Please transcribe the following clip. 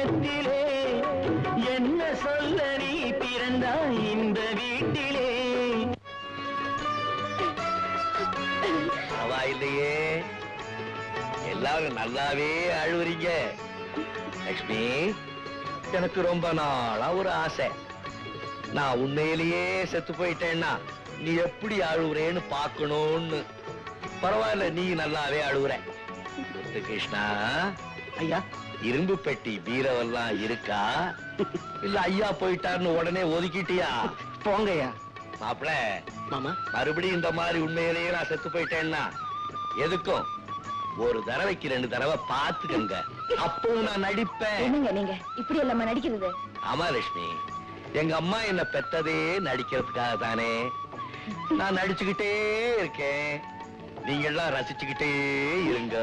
சமயத்திலே என்ன சொல்ல நீ பிறந்தாய் இந்த வீட்டிலே. பரவாயில்லையே, எல்லாரும் நல்லாவே அழுவுறீங்க. லட்சுமி, எனக்கு ரொம்ப நாளா ஒரு ஆசை. நான் உண்மையிலேயே செத்து போயிட்டேன்னா நீ எப்படி அழுவுறேன்னு பாக்கணும்னு. பரவாயில்ல, நீ நல்லாவே அழுவுற. கிருஷ்ணா ஐயா, இரும்பு பெட்டி பீரவெல்லாம் இருக்கா இல்ல ஐயா போயிட்டாருன்னு உடனே ஒதுக்கிட்டியா? போங்கய்யா. மாப்பிள மாமா, மறுபடியும் இந்த மாதிரி உண்மையிலேயே நான் செத்து போயிட்டேன்னா எதுக்கும் ஒரு தடவைக்கு 2 தடவை பாத்துக்கங்க, அப்பவும் நான் நடிப்பேன். நீங்க இப்படி எல்லாம் நடிக்கிறது? ஆமா லட்சுமி, எங்க அம்மா என்ன பெத்ததே நடிக்கிறதுக்காக தானே. நான் நடிச்சுக்கிட்டே இருக்கேன், நீங்க எல்லாம் ரசிச்சுக்கிட்டே இருங்க.